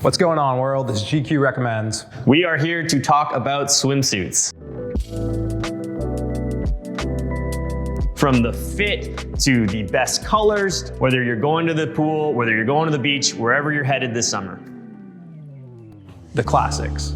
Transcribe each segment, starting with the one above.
What's going on, world? This is GQ Recommends. We are here to talk about swimsuits. From the fit to the best colors, whether you're going to the pool, whether you're going to the beach, wherever you're headed this summer. The classics.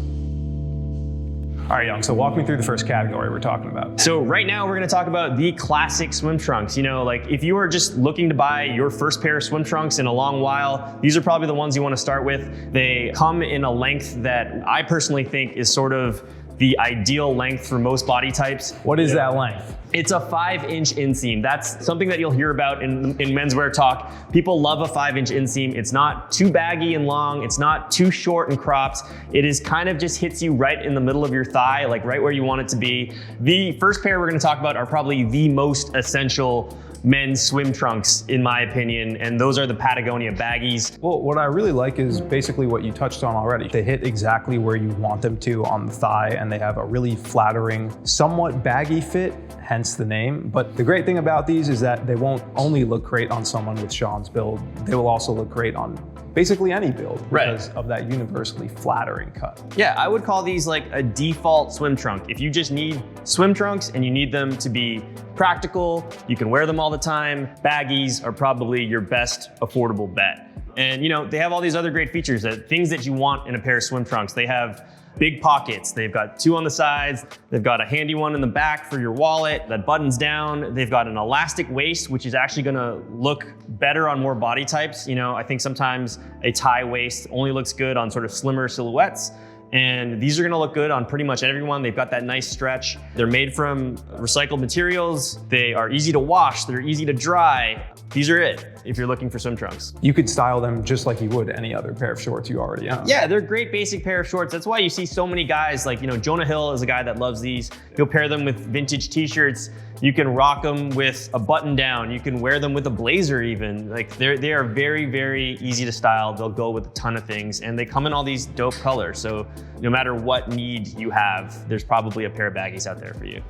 All right, Young, so walk me through the first category we're talking about. So right now we're gonna talk about the classic swim trunks. You know, like if you are just looking to buy your first pair of swim trunks in a long while, these are probably the ones you wanna start with. They come in a length that I personally think is sort of the ideal length for most body types. What is that length? It's a 5-inch inseam. That's something that you'll hear about in menswear talk. People love a 5-inch inseam. It's not too baggy and long. It's not too short and cropped. It is kind of just hits you right in the middle of your thigh, like right where you want it to be. The first pair we're gonna talk about are probably the most essential men's swim trunks, in my opinion, and those are the Patagonia baggies. Well, what I really like is basically what you touched on already. They hit exactly where you want them to on the thigh, and they have a really flattering, somewhat baggy fit, hence the name. But the great thing about these is that they won't only look great on someone with Sean's build, they will also look great on basically any build because of that universally flattering cut. Yeah, I would call these like a default swim trunk. If you just need swim trunks and you need them to be practical, you can wear them all the time, baggies are probably your best affordable bet. And you know, they have all these other great features, things that you want in a pair of swim trunks. They have big pockets. They've got 2 on the sides. They've got a handy one in the back for your wallet that buttons down. They've got an elastic waist, which is actually gonna look better on more body types. You know, I think sometimes a tie waist only looks good on sort of slimmer silhouettes. And these are gonna look good on pretty much everyone. They've got that nice stretch. They're made from recycled materials. They are easy to wash. They're easy to dry. These are it if you're looking for swim trunks. You could style them just like you would any other pair of shorts you already own. Yeah, they're a great basic pair of shorts. That's why you see so many guys like, you know, Jonah Hill is a guy that loves these. He'll pair them with vintage t-shirts. You can rock them with a button down. You can wear them with a blazer even. Like they are very, very easy to style. They'll go with a ton of things and they come in all these dope colors. So no matter what need you have, there's probably a pair of baggies out there for you.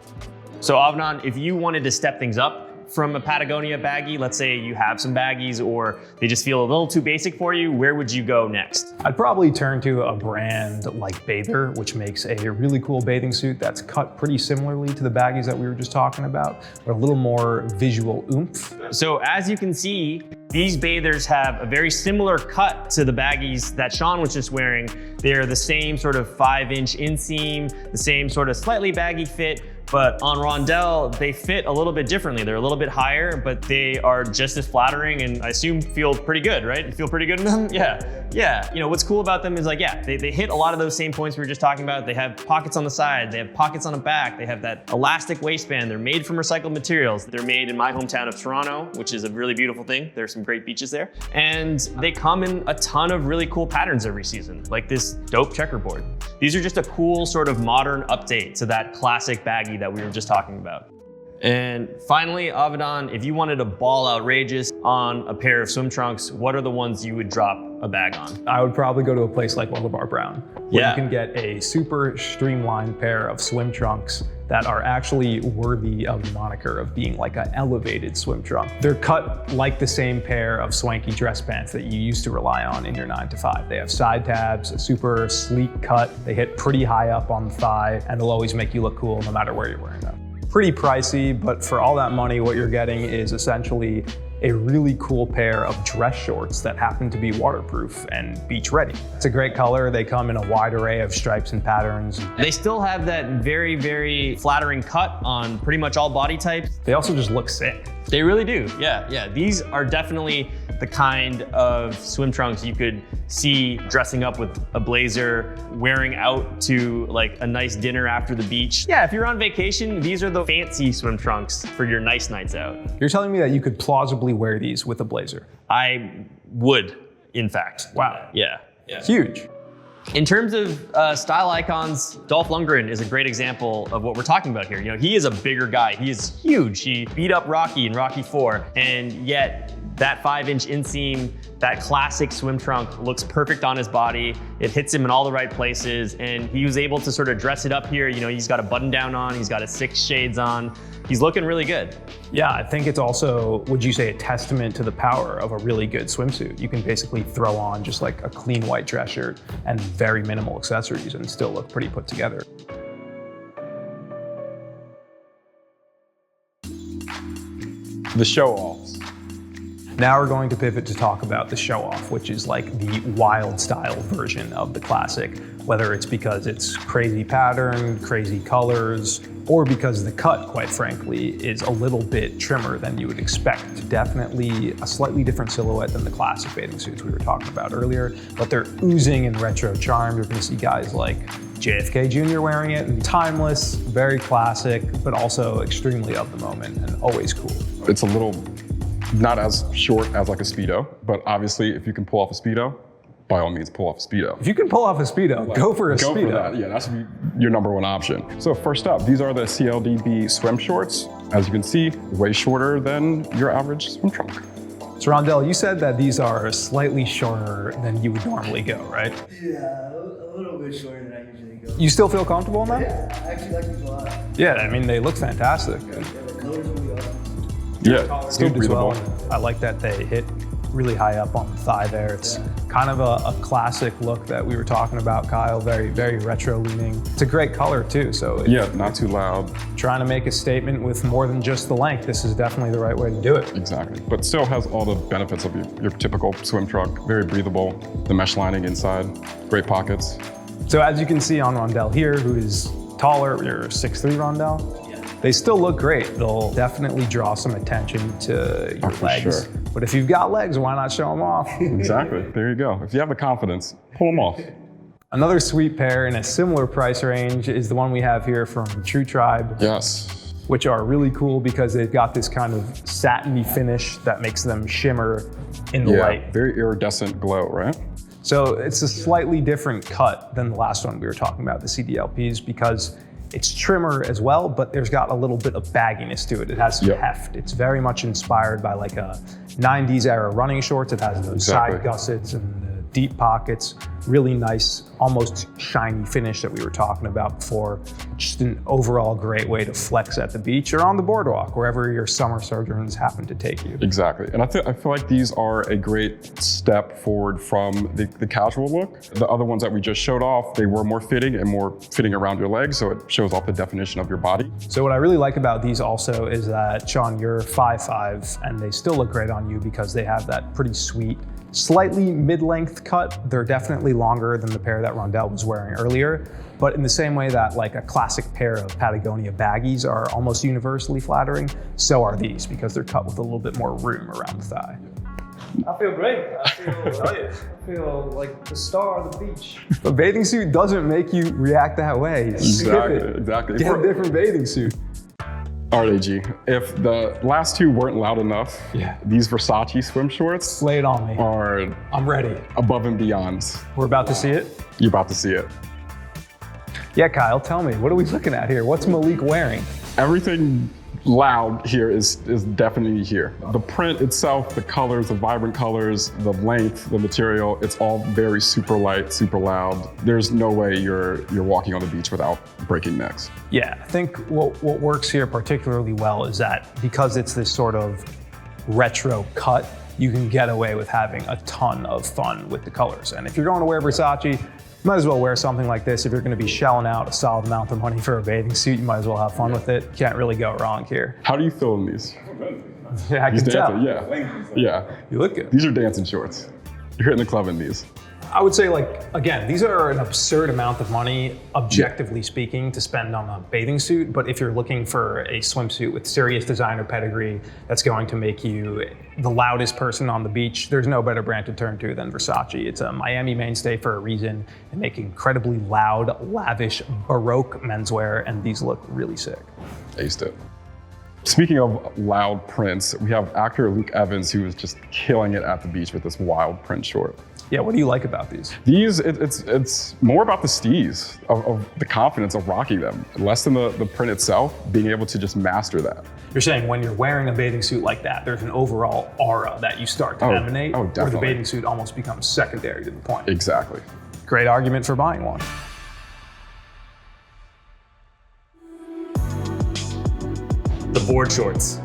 So Avidan, if you wanted to step things up from a Patagonia baggie, let's say you have some baggies or they just feel a little too basic for you, where would you go next? I'd probably turn to a brand like Bather, which makes a really cool bathing suit that's cut pretty similarly to the baggies that we were just talking about, but a little more visual oomph. So as you can see, these bathers have a very similar cut to the baggies that Sean was just wearing. They're the same sort of 5-inch inseam, the same sort of slightly baggy fit, but on Rondell, they fit a little bit differently. They're a little bit higher, but they are just as flattering and I assume feel pretty good, right? You feel pretty good in them? Yeah. You know, what's cool about them is like, yeah, they hit a lot of those same points we were just talking about. They have pockets on the side, they have pockets on the back, they have that elastic waistband. They're made from recycled materials. They're made in my hometown of Toronto, which is a really beautiful thing. There's some great beaches there. And they come in a ton of really cool patterns every season, like this dope checkerboard. These are just a cool sort of modern update to that classic baggie that we were just talking about. And finally, Avidan, if you wanted to ball outrageous on a pair of swim trunks, what are the ones you would drop a bag on? I would probably go to a place like Bar Brown, where Yeah. you can get a super streamlined pair of swim trunks that are actually worthy of the moniker of being like an elevated swim trunk. They're cut like the same pair of swanky dress pants that you used to rely on in your 9-to-5. They have side tabs, a super sleek cut. They hit pretty high up on the thigh and they'll always make you look cool no matter where you're wearing them. Pretty pricey, but for all that money, what you're getting is essentially a really cool pair of dress shorts that happen to be waterproof and beach ready. It's a great color. They come in a wide array of stripes and patterns. They still have that very, very flattering cut on pretty much all body types. They also just look sick. They really do, yeah. These are definitely the kind of swim trunks you could see dressing up with a blazer, wearing out to like a nice dinner after the beach. Yeah, if you're on vacation, these are the fancy swim trunks for your nice nights out. You're telling me that you could plausibly wear these with a blazer? I would, in fact. Wow. Yeah. Huge. In terms of style icons, Dolph Lundgren is a great example of what we're talking about here. You know, he is a bigger guy. He is huge. He beat up Rocky in Rocky IV, and yet that 5-inch inseam, that classic swim trunk looks perfect on his body. It hits him in all the right places, and he was able to sort of dress it up here. You know, he's got a button down on, he's got his 6 shades on. He's looking really good. Yeah, I think it's also, would you say, a testament to the power of a really good swimsuit. You can basically throw on just like a clean white dress shirt and very minimal accessories and still look pretty put together. The show-offs. Now we're going to pivot to talk about the show-off, which is like the wild style version of the classic, whether it's because it's crazy pattern, crazy colors, or because the cut, quite frankly, is a little bit trimmer than you would expect. Definitely a slightly different silhouette than the classic bathing suits we were talking about earlier, but they're oozing in retro charm. You're gonna see guys like JFK Jr. wearing it, and timeless, very classic, but also extremely of the moment and always cool. It's a little, not as short as like a Speedo, but obviously if you can pull off a Speedo, by all means pull off a Speedo. If you can pull off a Speedo, go for a Speedo. Go for that, yeah, that should be your number one option. So first up, these are the CLDB swim shorts. As you can see, way shorter than your average swim trunk. So Rondell, you said that these are slightly shorter than you would normally go, right? Yeah, a little bit shorter than I usually go. You still feel comfortable in them? Yeah, I actually like these a lot. Yeah, I mean, they look fantastic. Yeah, the color's really awesome. Yeah, still Good as well. breathable. I like that they hit really high up on the thigh there. It's kind of a classic look that we were talking about, Kyle. Very, very retro leaning. It's a great color too. So Yeah, not too loud. trying to make a statement with more than just the length, this is definitely the right way to do it. Exactly, but still has all the benefits of your typical swim trunk. Very breathable, the mesh lining inside, great pockets. So as you can see on Rondell here, who is taller, you're 6'3", Rondell. They still look great. They'll definitely draw some attention to your for legs. sure. But if you've got legs, why not show them off? Exactly, there you go. If you have the confidence, pull them off. Another sweet pair in a similar price range is the one we have here from True Tribe. Yes. Which are really cool because they've got this kind of satiny finish that makes them shimmer in the light. Very iridescent glow, right? So it's a slightly different cut than the last one we were talking about, the CDLPs, because it's trimmer as well, but there's got a little bit of bagginess to it. It has some heft. It's very much inspired by like a 90s era running shorts. It has those side gussets and the deep pockets. Really nice, almost shiny finish that we were talking about before. Just an overall great way to flex at the beach or on the boardwalk, wherever your summer sojourns happen to take you. Exactly, and I feel like these are a great step forward from the casual look. The other ones that we just showed off, they were more fitting and more fitting around your legs, so it shows off the definition of your body. So what I really like about these also is that, Sean, you're 5'5", and they still look great on you because they have that pretty sweet, slightly mid-length cut. They're definitely longer than the pair that Rondell was wearing earlier, but in the same way that like a classic pair of Patagonia baggies are almost universally flattering, so are these because they're cut with a little bit more room around the thigh. I feel great. I feel like the star of the beach. A bathing suit doesn't make you react that way. Exactly. Get a different bathing suit. RAG, if the last two weren't loud enough, these Versace swim shorts Lay it on me. are I'm ready. above and beyond. We're about to see it? You're about to see it. Yeah, Kyle, tell me, what are we looking at here? What's Malik wearing? Everything loud here is definitely here. The print itself, the colors, the vibrant colors, the length, the material, it's all very super light, super loud. There's no way you're walking on the beach without breaking necks. Yeah, I think what works here particularly well is that because it's this sort of retro cut, you can get away with having a ton of fun with the colors. And if you're going to wear Versace, you might as well wear something like this. If you're gonna be shelling out a solid amount of money for a bathing suit, you might as well have fun with it. Can't really go wrong here. How do you feel in these? Yeah, I can tell. Yeah. You look good. These are dancing shorts. You're hitting the club in these. I would say, like, again, these are an absurd amount of money, objectively speaking, to spend on a bathing suit. But if you're looking for a swimsuit with serious designer pedigree that's going to make you the loudest person on the beach, there's no better brand to turn to than Versace. It's a Miami mainstay for a reason. They make incredibly loud, lavish, Baroque menswear, and these look really sick. Aced it. Speaking of loud prints, we have actor Luke Evans, who is just killing it at the beach with this wild print short. Yeah, what do you like about these? These, it's more about the steeze of the confidence of rocking them, less than the print itself, being able to just master that. You're saying when you're wearing a bathing suit like that, there's an overall aura that you start to emanate, oh, where the definitely. bathing suit almost becomes secondary to the point. Exactly. Great argument for buying one. The board shorts.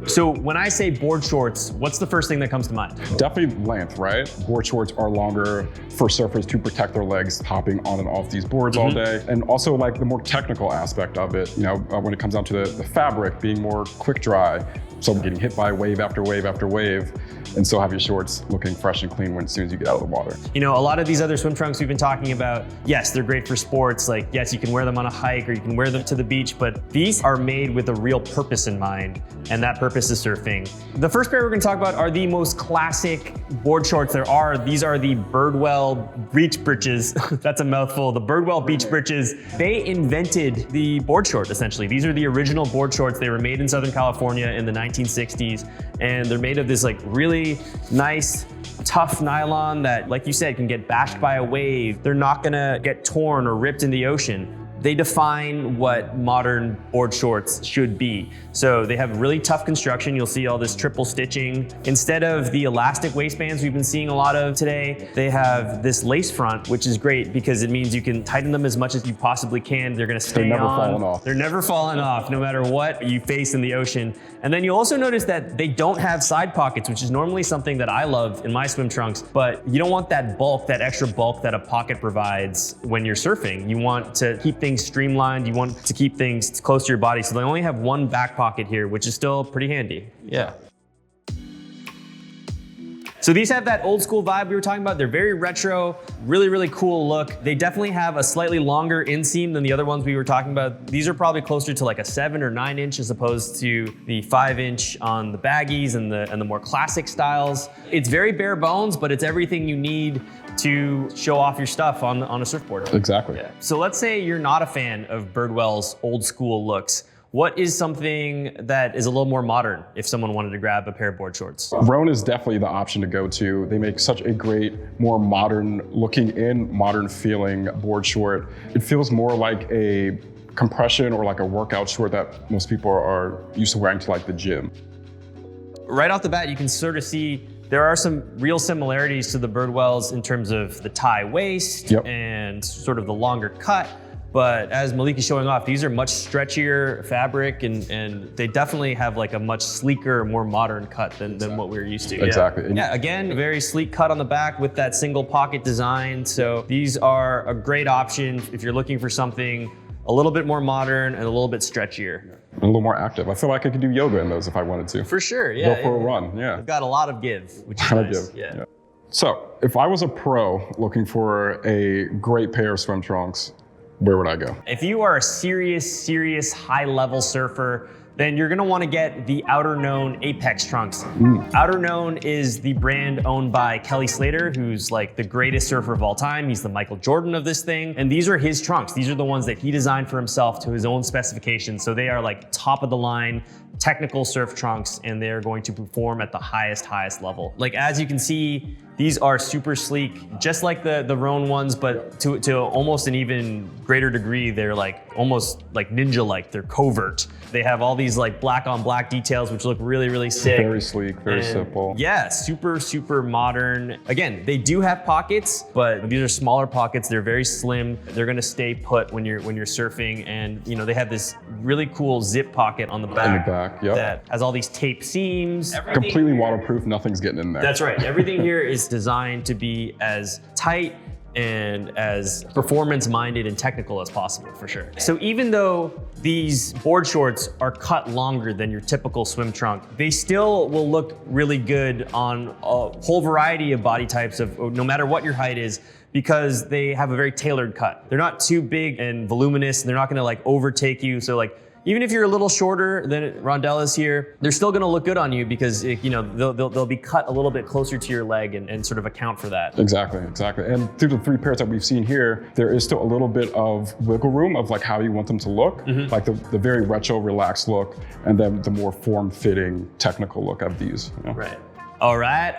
So when I say board shorts, what's the first thing that comes to mind? Definitely length, right? Board shorts are longer for surfers to protect their legs hopping on and off these boards all day. And also like the more technical aspect of it, when it comes down to the fabric being more quick dry. So getting hit by wave after wave after wave, and still have your shorts looking fresh and clean as soon as you get out of the water. A lot of these other swim trunks we've been talking about, yes, they're great for sports. Like, yes, you can wear them on a hike or you can wear them to the beach, but these are made with a real purpose in mind, and that purpose is surfing. The first pair we're gonna talk about are the most classic board shorts there are. These are the Birdwell beach breeches. That's a mouthful. The Birdwell beach breeches. They invented the board short, essentially. These are the original board shorts. They were made in Southern California in the 1960s, and they're made of this like really nice, tough nylon that, like you said, can get bashed by a wave. They're not gonna get torn or ripped in the ocean. They define what modern board shorts should be. So they have really tough construction. You'll see all this triple stitching. Instead of the elastic waistbands we've been seeing a lot of today, they have this lace front, which is great because it means you can tighten them as much as you possibly can. They're gonna stay on. They're never falling off. They're never falling off, no matter what you face in the ocean. And then you'll also notice that they don't have side pockets, which is normally something that I love in my swim trunks, but you don't want that bulk, that extra bulk that a pocket provides when you're surfing. You want to keep things streamlined. You want to keep things close to your body. So they only have one back pocket here, which is still pretty handy. Yeah. So these have that old school vibe we were talking about. They're very retro, really, really cool look. They definitely have a slightly longer inseam than the other ones we were talking about. These are probably closer to like a 7 or 9 inch as opposed to the 5 inch on the baggies and the more classic styles. It's very bare bones, but it's everything you need to show off your stuff on a surfboard. Exactly. Yeah. So let's say you're not a fan of Birdwell's old school looks. What is something that is a little more modern if someone wanted to grab a pair of board shorts? Roan is definitely the option to go to. They make such a great, more modern looking in, modern feeling board short. It feels more like a compression or like a workout short that most people are used to wearing to like the gym. Right off the bat, you can sort of see there are some real similarities to the Birdwells in terms of the tie waist and sort of the longer cut. But as Malik is showing off, these are much stretchier fabric and they definitely have like a much sleeker, more modern cut than what we're used to. Exactly. Yeah, again, a very sleek cut on the back with that single pocket design. So these are a great option if you're looking for something a little bit more modern and a little bit stretchier. A little more active. I feel like I could do yoga in those if I wanted to. For sure, yeah. Go for a run, yeah. They've got a lot of give, which is nice. Yeah. So if I was a pro looking for a great pair of swim trunks, where would I go? If you are a serious high-level surfer, then you're gonna wanna get the Outerknown Apex trunks. Outerknown is the brand owned by Kelly Slater, who's like the greatest surfer of all time. He's the Michael Jordan of this thing. And these are his trunks. These are the ones that he designed for himself to his own specifications. So they are like top of the line, technical surf trunks, and they're going to perform at the highest level. Like as you can see, these are super sleek, just like the Roan ones, but to almost an even greater degree, they're like almost like ninja-like, they're covert. They have all these like black on black details, which look really sick. Very sleek, very simple. Yeah, super modern. Again, they do have pockets, but these are smaller pockets. They're very slim. They're gonna stay put when you're surfing, and they have this really cool zip pocket on the back. In the back, yep. That has all these tape seams. Completely waterproof, nothing's getting in there. That's right. Everything here is designed to be as tight and as performance-minded and technical as possible, for sure. So even though these board shorts are cut longer than your typical swim trunk, they still will look really good on a whole variety of body types, of no matter what your height is, because they have a very tailored cut. They're not too big and voluminous, and they're not gonna like overtake you. So like, even if you're a little shorter than Rondell is here, they're still gonna look good on you because they'll be cut a little bit closer to your leg and sort of account for that. Exactly. And through the 3 pairs that we've seen here, there is still a little bit of wiggle room of like how you want them to look, like the very retro relaxed look, and then the more form-fitting technical look of these. Right. All right.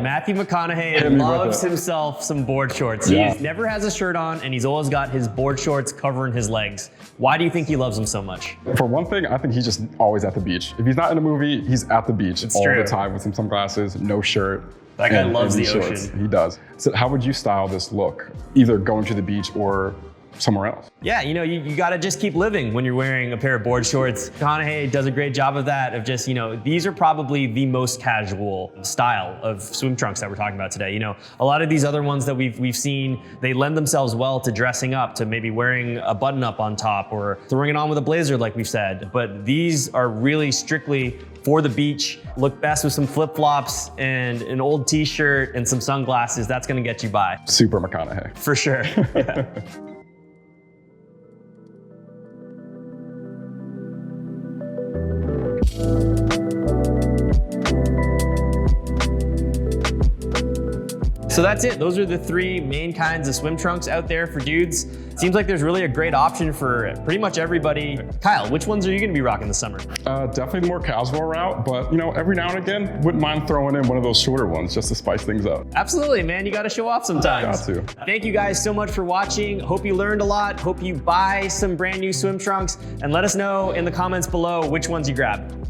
Matthew McConaughey loves himself some board shorts. Yeah. He never has a shirt on, and he's always got his board shorts covering his legs. Why do you think he loves them so much? For one thing, I think he's just always at the beach. If he's not in a movie, he's at the beach all true. the time with some sunglasses, no shirt. That guy loves the shorts. ocean. He does. So how would you style this look? Either going to the beach or somewhere else? Yeah, you gotta just keep living when you're wearing a pair of board shorts. McConaughey does a great job of that, of just, these are probably the most casual style of swim trunks that we're talking about today. A lot of these other ones that we've seen, they lend themselves well to dressing up, to maybe wearing a button up on top or throwing it on with a blazer like we've said. But these are really strictly for the beach, look best with some flip-flops and an old t-shirt and some sunglasses. That's gonna get you by. Super McConaughey. For sure. Yeah. So that's it. Those are the three main kinds of swim trunks out there for dudes. Seems like there's really a great option for pretty much everybody. Kyle, which ones are you gonna be rocking this summer? Definitely the more casual route, but every now and again, wouldn't mind throwing in one of those shorter ones just to spice things up. Absolutely, man. You gotta show off sometimes. Got to. Thank you guys so much for watching. Hope you learned a lot. Hope you buy some brand new swim trunks, and let us know in the comments below which ones you grabbed.